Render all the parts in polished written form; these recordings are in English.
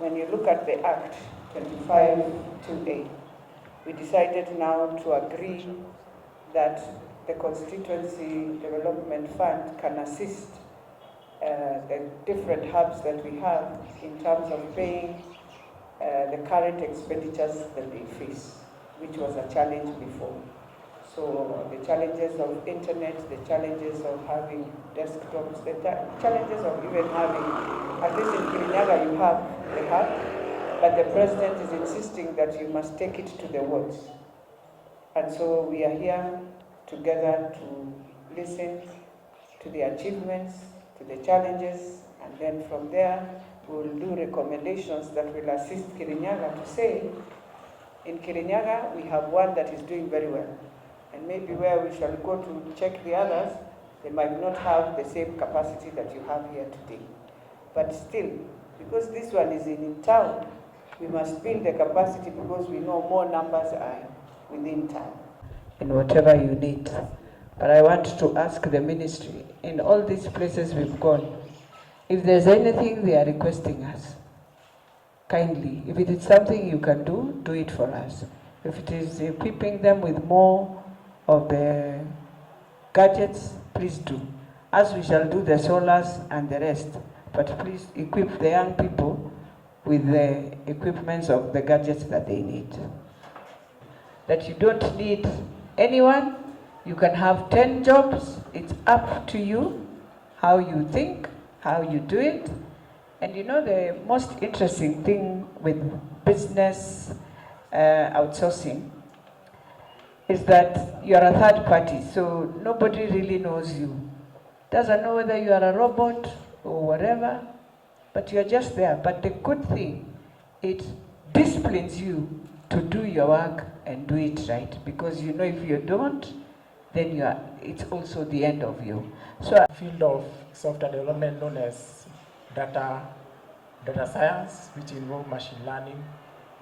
when you look at the Act 25(2)(a), we decided now to agree that the Constituency Development Fund can assist the different hubs that we have in terms of paying the current expenditures that they face, which was a challenge before. So the challenges of internet, the challenges of having desktops, the challenges of even having, at least in Kirinyaga you have the hub, but the president is insisting that you must take it to the wards. And so we are here together to listen to the achievements, to the challenges, and then from there we will do recommendations that will assist Kirinyaga to say, in Kirinyaga we have one that is doing very well. And maybe where we shall go to check the others, they might not have the same capacity that you have here today. But still, because this one is in town, we must build the capacity because we know more numbers are within town. In whatever you need. But I want to ask the ministry, in all these places we've gone, if there's anything they are requesting us, kindly, if it is something you can do, do it for us. If it is equipping them with more of the gadgets, please do. As we shall do the solars and the rest, but please equip the young people with the equipments of the gadgets that they need. That you don't need anyone, you can have 10 jobs, it's up to you, how you think, how you do it. And you know the most interesting thing with business outsourcing is that you are a third party, so nobody really knows you. Doesn't know whether you are a robot or whatever, but you are just there. But the good thing, it disciplines you to do your work and do it right, because you know if you don't, then it's also the end of you. So field of software development known as data science, which involves machine learning,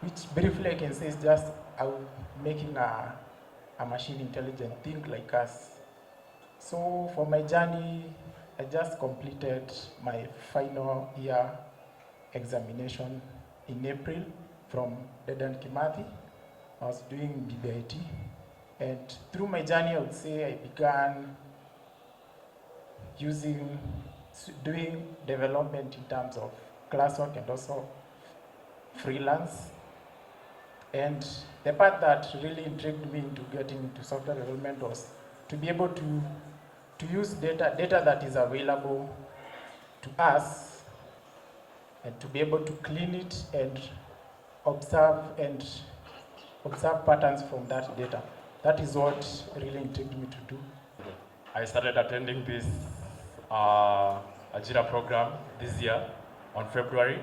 which briefly I can say is just making a machine intelligent, think like us. So for my journey, I just completed my final year examination in April from Dedan Kimathi. I was doing BBIT, and through my journey I would say I began doing development in terms of classwork and also freelance. And the part that really intrigued me into getting into software development was to be able to use data that is available to us, and to be able to clean it and observe patterns from that data. That is what really intrigued me to do. I started attending this Ajira program this year on February.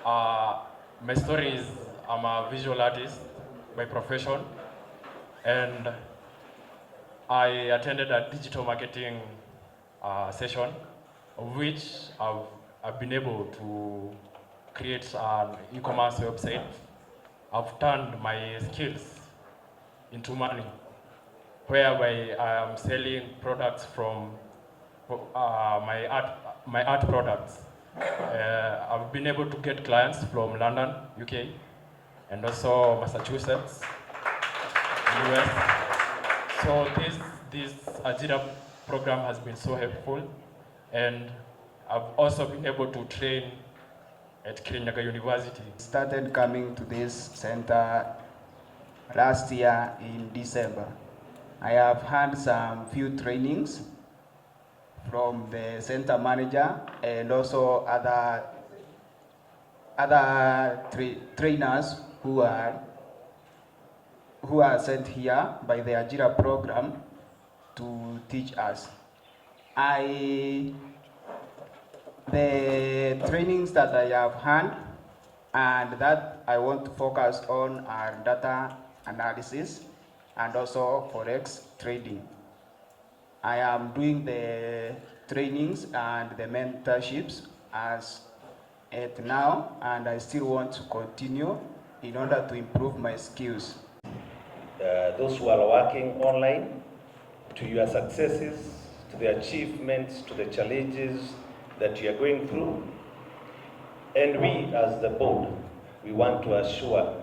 My story is I'm a visual artist by profession, and I attended a digital marketing session, of which I've been able to create an e-commerce website. I've turned my skills into money, whereby I am selling products from my art products. I've been able to get clients from London, UK, and also Massachusetts, US. So this Ajira program has been so helpful, and I've also been able to train at Kirinyaga University. Started coming to this center last year in December. I have had some few trainings from the center manager and also other trainers who are sent here by the Ajira program to teach us. The trainings that I have had and that I want to focus on are data analysis and also forex trading. I am doing the trainings and the mentorships as at now, and I still want to continue in order to improve my skills. Those who are working online, to your successes, to the achievements, to the challenges that you are going through, And we, as the board, we want to assure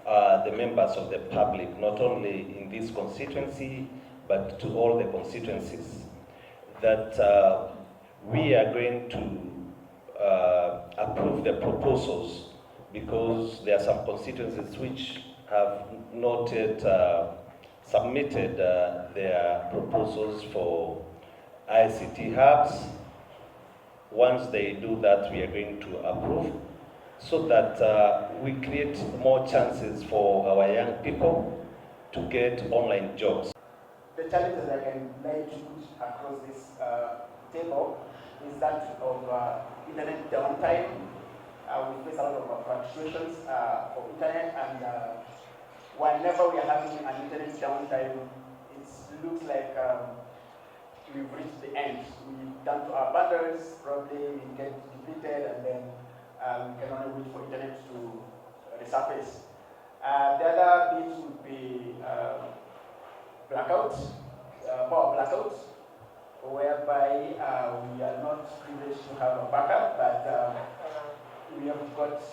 the members of the public, not only in this constituency, but to all the constituencies, that we are going to approve the proposals, because there are some constituencies which have not yet submitted their proposals for ICT hubs. Once they do that, we are going to approve, so that we create more chances for our young people to get online jobs. The challenges I can lay to put across this table is that of internet downtime. We face a lot of fluctuations for internet, and whenever we are having an internet downtime, it looks like we've reached the end. We've done to our bundles, probably we get depleted, and then we can only wait for internet to resurface. The other bit would be blackouts, power blackouts, whereby we are not privileged to have a backup, but we have got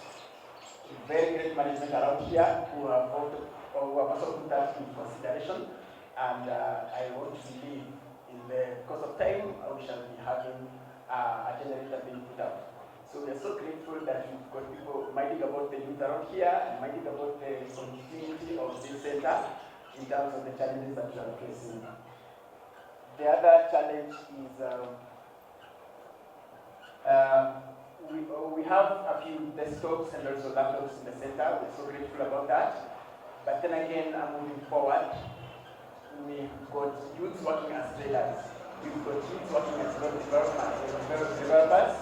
very great management around here who have also put that into consideration, and I want to believe in the course of time we shall be having a generator being put up. So we are so grateful that we've got people minding about the youth around here and minding about the continuity of this center in terms of the challenges that we are facing. The other challenge is we have a few desktops and also laptops in the center. We're so grateful about that. But then again, moving forward, we've got youths working as traders. We've got youths working as web developers,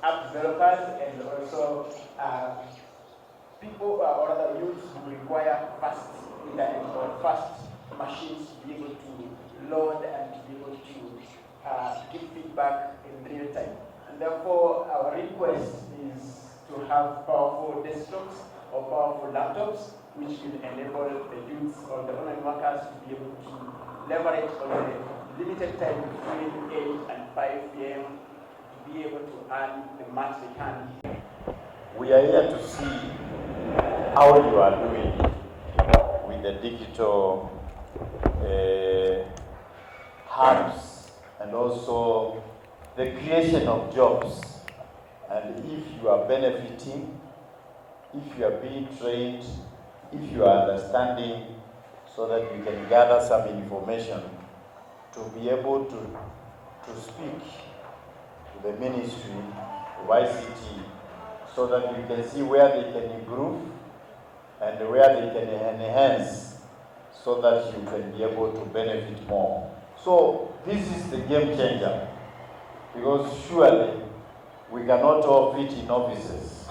app developers, and also people or other youths who require fast internet or fast machines to be able to load and to be able to give feedback in real time. And therefore, our request is to have powerful desktops or powerful laptops, which will enable the youths or the online workers to be able to leverage on the limited time between 8 and 5 p.m. to be able to earn the much they can. We are here to see how you are doing with the digital hubs and also the creation of jobs, and if you are benefiting, if you are being trained, if you are understanding, so that we can gather some information to be able to speak to the Ministry of ICT, so that we can see where they can improve and where they can enhance, so that you can be able to benefit more. So this is the game changer, because surely we cannot all fit in offices.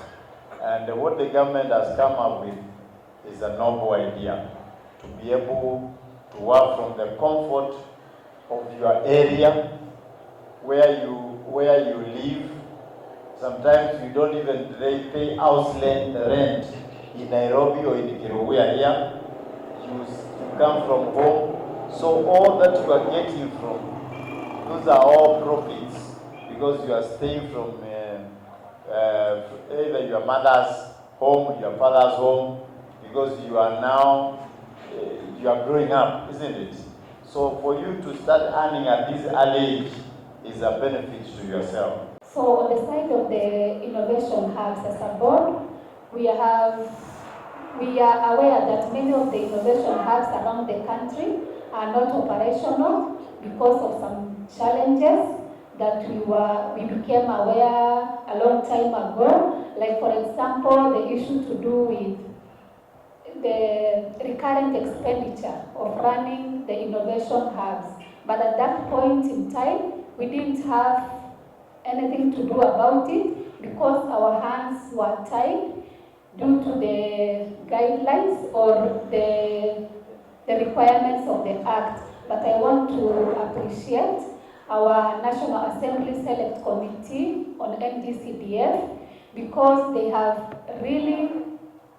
And what the government has come up with is a noble idea, to be able to work from the comfort of your area, where you live. Sometimes you don't even pay house rent in Nairobi or in Kirinyaga here. You come from home, so all that you are getting from, those are all profits, because you are staying from either your mother's home, your father's home, because you are now, you are growing up, isn't it? So for you to start earning at this early age is a benefit to yourself. So on the side of the innovation hubs as a board, we are aware that many of the innovation hubs around the country are not operational because of some challenges that we became aware a long time ago. Like for example, the issue to do with the recurrent expenditure of running the innovation hubs. But at that point in time, we didn't have anything to do about it because our hands were tied due to the guidelines or the requirements of the Act. But I want to appreciate our National Assembly Select Committee on NG-CDF, because they have really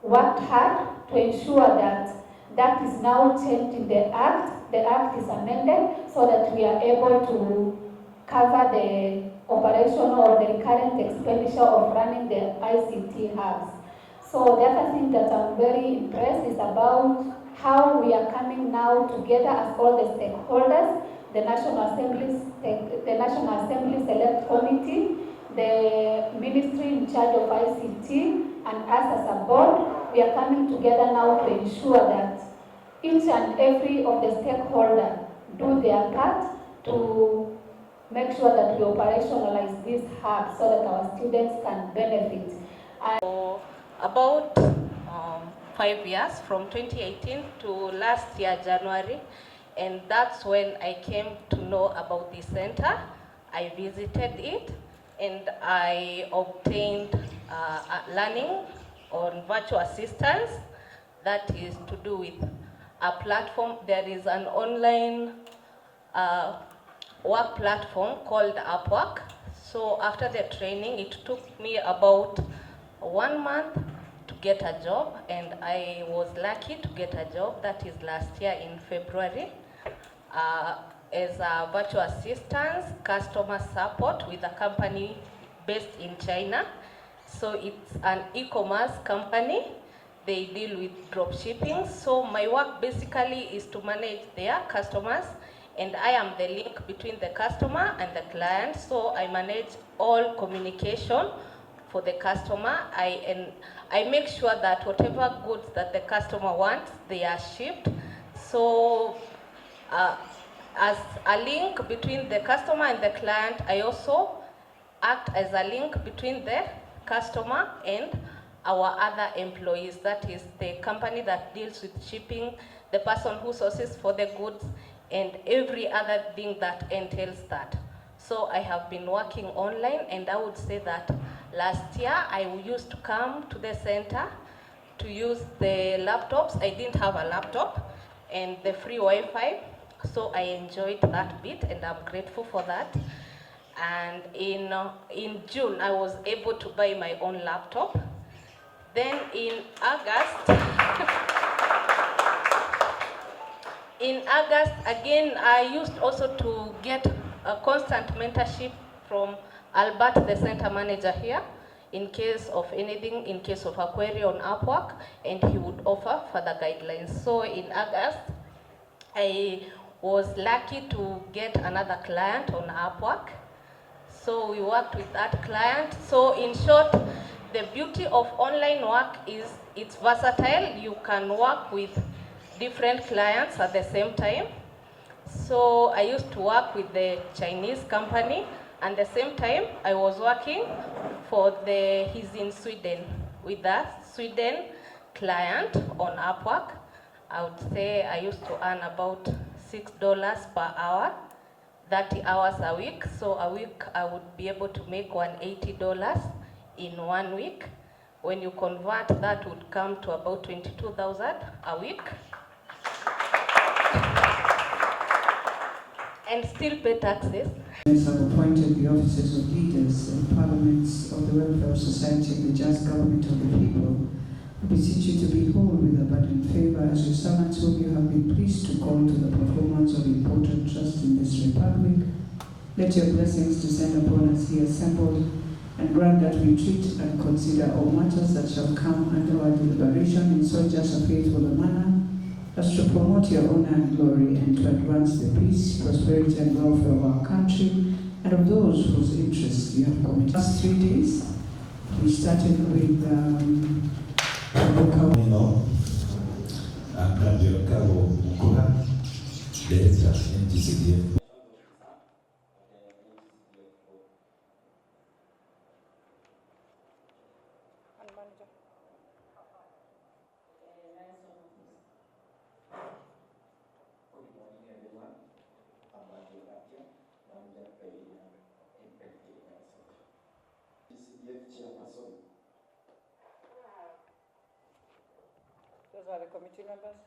worked hard to ensure that that is now changed in the Act. The Act is amended so that we are able to cover the operational or the recurrent expenditure of running the ICT hubs. So the other thing that I'm very impressed is about how we are coming now together as all the stakeholders, the National Assembly Select Committee, the ministry in charge of ICT, and us as a board. We are coming together now to ensure that each and every of the stakeholders do their part to make sure that we operationalize this hub so that our students can benefit. About 5 years, from 2018 to last year, January, and that's when I came to know about the center. I visited it, and I obtained learning on virtual assistance. That is to do with a platform. There is an online work platform called Upwork. So after the training, it took me about 1 month to get a job, and I was lucky to get a job. That is last year in February, as a virtual assistant customer support with a company based in China. So it's an e-commerce company. They deal with drop shipping. So my work basically is to manage their customers, and I am the link between the customer and the client. So I manage all communication for the customer. I make sure that whatever goods that the customer wants, they are shipped. So as a link between the customer and the client, I also act as a link between the customer and our other employees. That is the company that deals with shipping, the person who sources for the goods, and every other thing that entails that. So I have been working online, and I would say that last year I used to come to the center to use the laptops. I didn't have a laptop and the free Wi-Fi, so I enjoyed that bit, and I'm grateful for that. And in June, I was able to buy my own laptop. Then in August, again, I used also to get a constant mentorship from Albert, the center manager here, in case of anything, in case of a query on Upwork, and he would offer further guidelines. So in August, I was lucky to get another client on Upwork. So we worked with that client. So in short, the beauty of online work is it's versatile. You can work with different clients at the same time. So I used to work with the Chinese company, and at the same time I was working for he's in Sweden, with the Sweden client on Upwork. I would say I used to earn about $6 per hour, 30 hours a week. So a week I would be able to make $180 in 1 week. When you convert, that would come to about 22,000 a week. And still pay taxes. Have appointed the offices of leaders and parliaments of the welfare of society and the just government of the people. We beseech you to behold with abundant favor as your servants whom you have been pleased to call to the performance of important trust in this republic. Let your blessings descend upon us here assembled, and grant that we treat and consider all matters that shall come under our deliberation in so just a faithful a manner, as to promote your honor and glory, and to advance the peace, prosperity, and welfare of our country and of those whose interests you have committed. Last 3 days, we started with NG-CDF. Those are the committee members.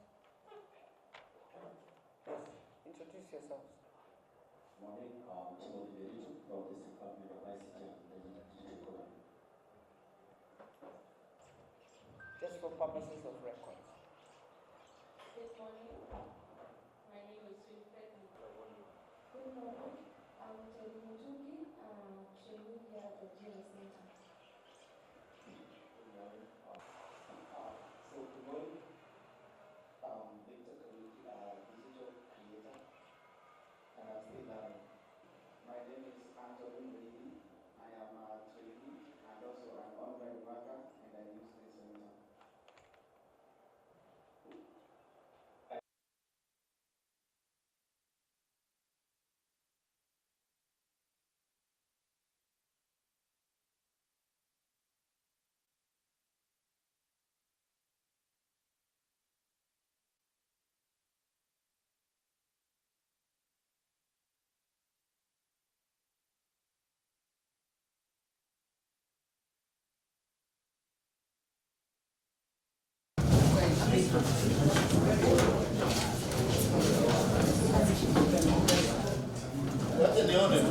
Yes, introduce yourselves. Morning, Timothy from the Department of ICT and Digital Economy. Just for purposes of record. Good morning. My name is Wilfred. Good morning. I'm Teddy Mutugi, Kirinyaga Geo Center. So good morning. Digital creator, and I'm still learning. My name is Anthony. I am a trainee and also an online worker, and I use this center. What's in the order?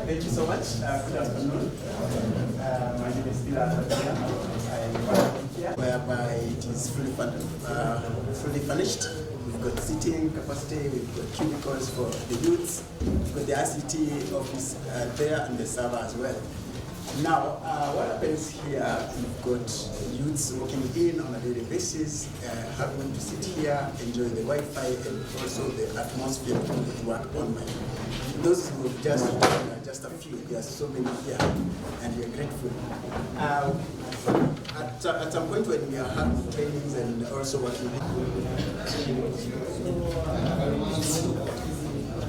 Thank you so much. Good afternoon. My name is whereby it is fully furnished. We've got seating capacity, we've got cubicles for the youths, we've got the ICT office there and the server as well. Now, what happens here, we've got youths working in on a daily basis, having to sit here, enjoy the Wi-Fi and also the atmosphere to work online. Those who just a few, there are so many here, and we are grateful. At some point when we are having trainings and also working